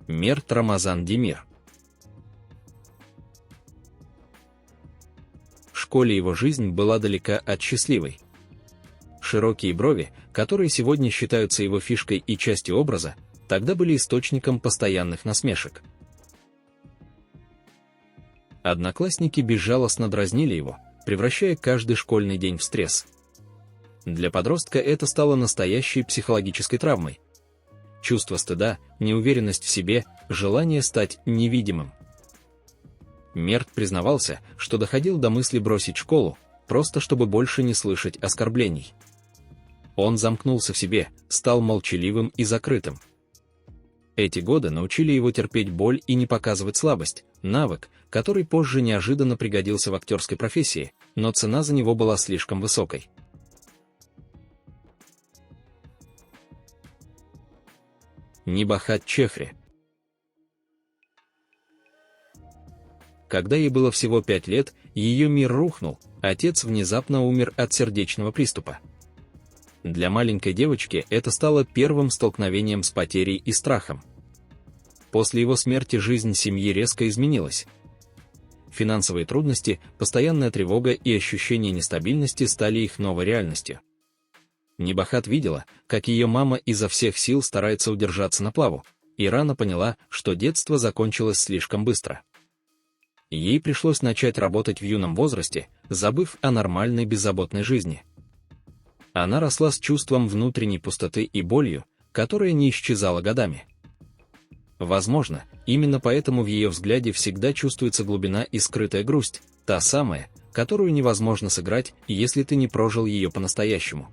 Мерт Рамазан Демир. В школе его жизнь была далека от счастливой. Широкие брови, которые сегодня считаются его фишкой и частью образа, тогда были источником постоянных насмешек. Одноклассники безжалостно дразнили его, превращая каждый школьный день в стресс. Для подростка это стало настоящей психологической травмой. Чувство стыда, неуверенность в себе, желание стать невидимым. Мерт признавался, что доходил до мысли бросить школу, просто чтобы больше не слышать оскорблений. Он замкнулся в себе, стал молчаливым и закрытым. Эти годы научили его терпеть боль и не показывать слабость, навык, который позже неожиданно пригодился в актерской профессии, но цена за него была слишком высокой. Нибахат Чехри. Когда ей было всего 5 лет, ее мир рухнул, отец внезапно умер от сердечного приступа. Для маленькой девочки это стало первым столкновением с потерей и страхом. После его смерти жизнь семьи резко изменилась. Финансовые трудности, постоянная тревога и ощущение нестабильности стали их новой реальностью. Нибахат видела, как ее мама изо всех сил старается удержаться на плаву, и рано поняла, что детство закончилось слишком быстро. Ей пришлось начать работать в юном возрасте, забыв о нормальной беззаботной жизни. Она росла с чувством внутренней пустоты и болью, которая не исчезала годами. Возможно, именно поэтому в ее взгляде всегда чувствуется глубина и скрытая грусть, та самая, которую невозможно сыграть, если ты не прожил ее по-настоящему.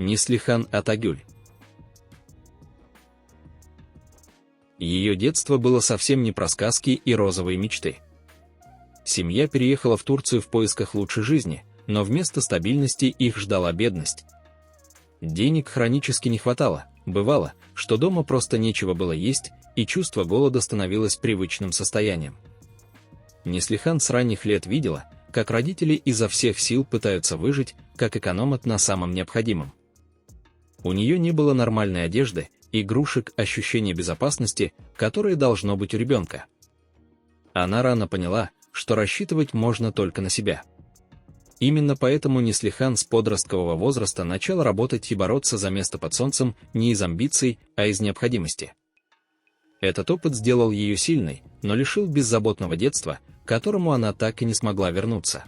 Неслихан Атагюль. Ее детство было совсем не про сказки и розовые мечты. Семья переехала в Турцию в поисках лучшей жизни, но вместо стабильности их ждала бедность. Денег хронически не хватало, бывало, что дома просто нечего было есть, и чувство голода становилось привычным состоянием. Неслихан с ранних лет видела, как родители изо всех сил пытаются выжить, как экономят на самом необходимом. У нее не было нормальной одежды, игрушек, ощущения безопасности, которое должно быть у ребенка. Она рано поняла, что рассчитывать можно только на себя. Именно поэтому Неслихан с подросткового возраста начала работать и бороться за место под солнцем не из амбиций, а из необходимости. Этот опыт сделал ее сильной, но лишил беззаботного детства, к которому она так и не смогла вернуться.